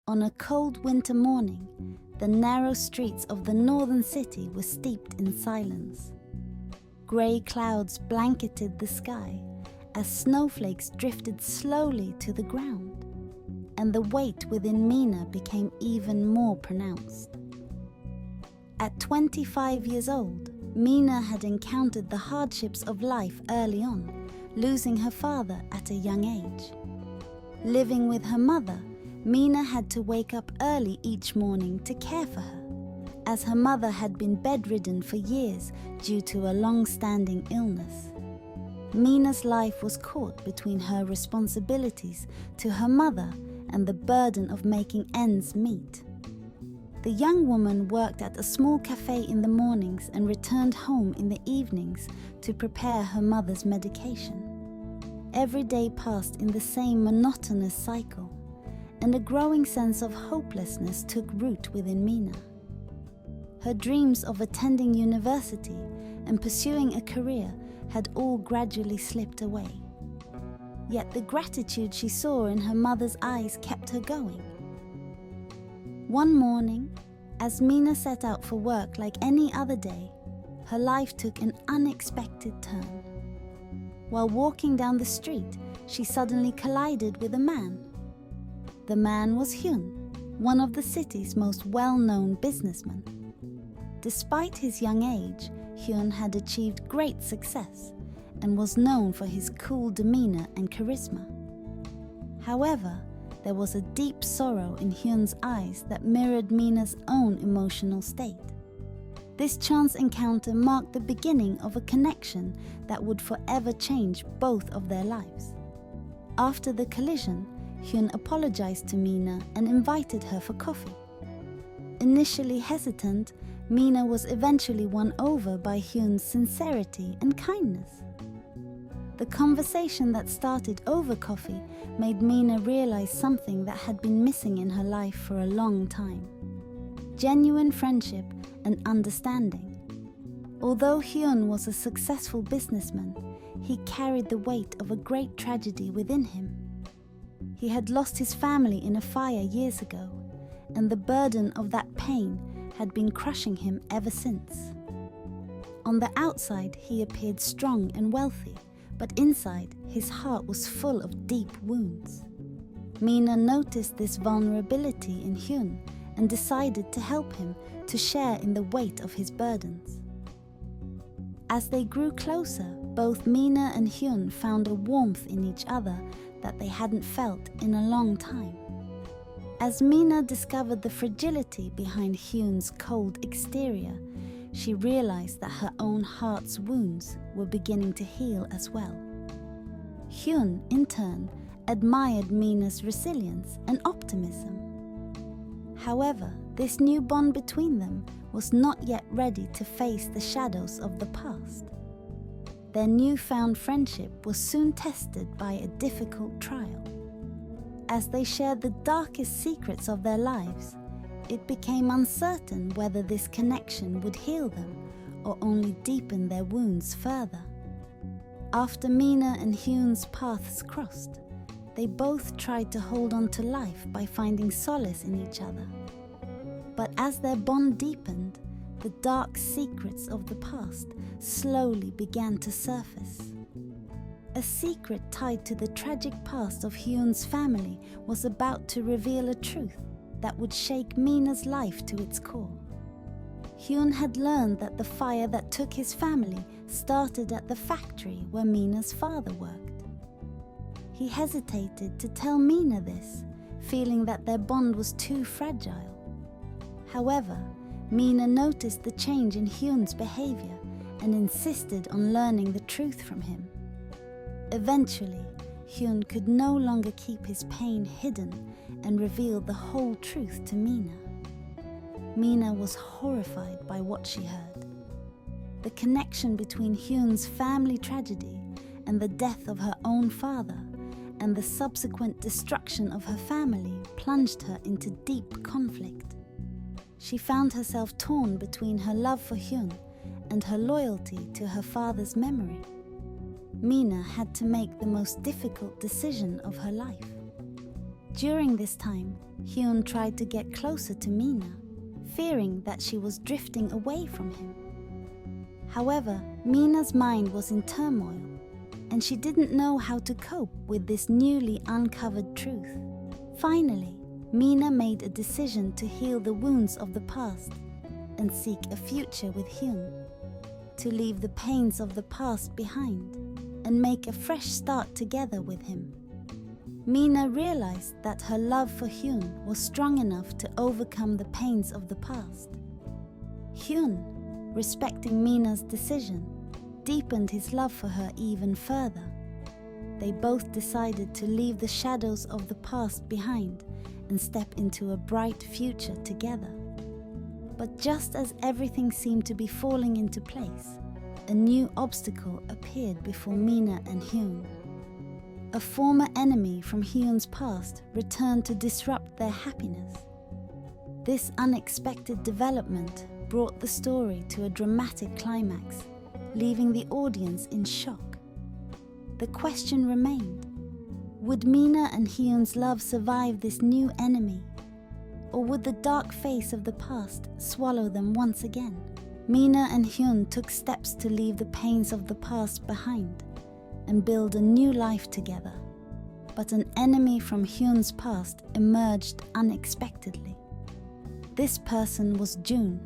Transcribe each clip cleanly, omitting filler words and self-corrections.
On a cold winter morning, the narrow streets of the northern city were steeped in silence. Grey clouds blanketed the sky as snowflakes drifted slowly to the ground, and the weight within Mina became even more pronounced. At 25 years old, Mina had encountered the hardships of life early on, losing her father at a young age. Living with her mother, Mina had to wake up early each morning to care for her, as her mother had been bedridden for years due to a long-standing illness. Mina's life was caught between her responsibilities to her mother and the burden of making ends meet. The young woman worked at a small cafe in the mornings and returned home in the evenings to prepare her mother's medication. Every day passed in the same monotonous cycle, and a growing sense of hopelessness took root within Mina. Her dreams of attending university and pursuing a career had all gradually slipped away. Yet the gratitude she saw in her mother's eyes kept her going. One morning, as Mina set out for work like any other day, her life took an unexpected turn. While walking down the street, she suddenly collided with a man. The man was Hyun, one of the city's most well-known businessmen. Despite his young age, Hyun had achieved great success and was known for his cool demeanor and charisma. However, there was a deep sorrow in Hyun's eyes that mirrored Mina's own emotional state. This chance encounter marked the beginning of a connection that would forever change both of their lives. After the collision, Hyun apologized to Mina and invited her for coffee. Initially hesitant, Mina was eventually won over by Hyun's sincerity and kindness. The conversation that started over coffee made Mina realize something that had been missing in her life for a long time: genuine friendship and understanding. Although Hyun was a successful businessman, he carried the weight of a great tragedy within him. He had lost his family in a fire years ago, and the burden of that pain had been crushing him ever since. On the outside, he appeared strong and wealthy, but inside, his heart was full of deep wounds. Mina noticed this vulnerability in Hyun and decided to help him to share in the weight of his burdens. As they grew closer, both Mina and Hyun found a warmth in each other that they hadn't felt in a long time. As Mina discovered the fragility behind Hyun's cold exterior, she realized that her own heart's wounds were beginning to heal as well. Hyun, in turn, admired Mina's resilience and optimism. However, this new bond between them was not yet ready to face the shadows of the past. Their newfound friendship was soon tested by a difficult trial. As they shared the darkest secrets of their lives, it became uncertain whether this connection would heal them or only deepen their wounds further. After Mina and Hyun's paths crossed, they both tried to hold on to life by finding solace in each other. But as their bond deepened, the dark secrets of the past slowly began to surface. A secret tied to the tragic past of Hyun's family was about to reveal a truth that would shake Mina's life to its core. Hyun had learned that the fire that took his family started at the factory where Mina's father worked. He hesitated to tell Mina this, feeling that their bond was too fragile. However, Mina noticed the change in Hyun's behavior and insisted on learning the truth from him. Eventually, Hyun could no longer keep his pain hidden and revealed the whole truth to Mina. Mina was horrified by what she heard. The connection between Hyun's family tragedy and the death of her own father and the subsequent destruction of her family plunged her into deep conflict. She found herself torn between her love for Hyun and her loyalty to her father's memory. Mina had to make the most difficult decision of her life. During this time, Hyun tried to get closer to Mina, fearing that she was drifting away from him. However, Mina's mind was in turmoil, and she didn't know how to cope with this newly uncovered truth. Finally, Mina made a decision to heal the wounds of the past and seek a future with Hyun, to leave the pains of the past behind and make a fresh start together with him. Mina realized that her love for Hyun was strong enough to overcome the pains of the past. Hyun, respecting Mina's decision, deepened his love for her even further. They both decided to leave the shadows of the past behind and step into a bright future together. But just as everything seemed to be falling into place, a new obstacle appeared before Mina and Hyun. A former enemy from Hyun's past returned to disrupt their happiness. This unexpected development brought the story to a dramatic climax, leaving the audience in shock. The question remained: would Mina and Hyun's love survive this new enemy? Or would the dark face of the past swallow them once again? Mina and Hyun took steps to leave the pains of the past behind and build a new life together. But an enemy from Hyun's past emerged unexpectedly. This person was Jun,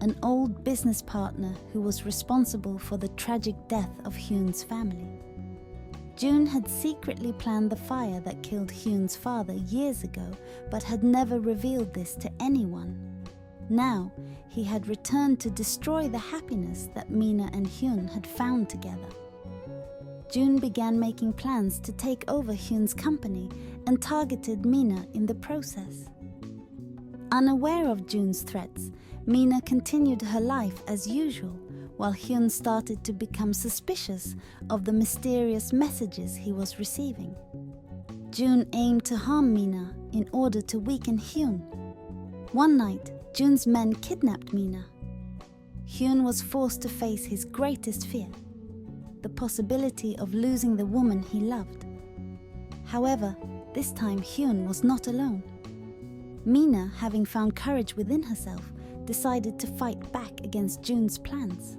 an old business partner who was responsible for the tragic death of Hyun's family. Jun had secretly planned the fire that killed Hyun's father years ago, but had never revealed this to anyone. Now, he had returned to destroy the happiness that Mina and Hyun had found together. Jun began making plans to take over Hyun's company and targeted Mina in the process. Unaware of Jun's threats, Mina continued her life as usual, while Hyun started to become suspicious of the mysterious messages he was receiving. Jun aimed to harm Mina in order to weaken Hyun. One night, Jun's men kidnapped Mina. Hyun was forced to face his greatest fear: the possibility of losing the woman he loved. However, this time Hyun was not alone. Mina, having found courage within herself, decided to fight back against Jun's plans.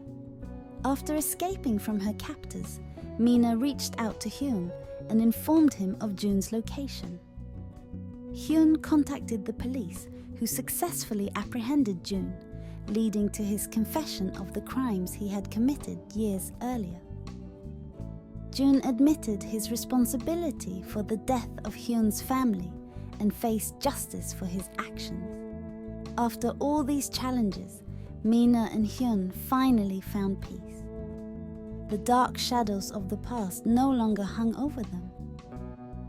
After escaping from her captors, Mina reached out to Hyun and informed him of Jun's location. Hyun contacted the police, who successfully apprehended Jun, leading to his confession of the crimes he had committed years earlier. Jun admitted his responsibility for the death of Hyun's family and faced justice for his actions. After all these challenges, Mina and Hyun finally found peace. The dark shadows of the past no longer hung over them.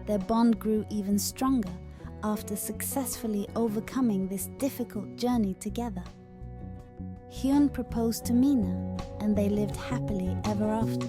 Their bond grew even stronger after successfully overcoming this difficult journey together. Hyun proposed to Mina, and they lived happily ever after.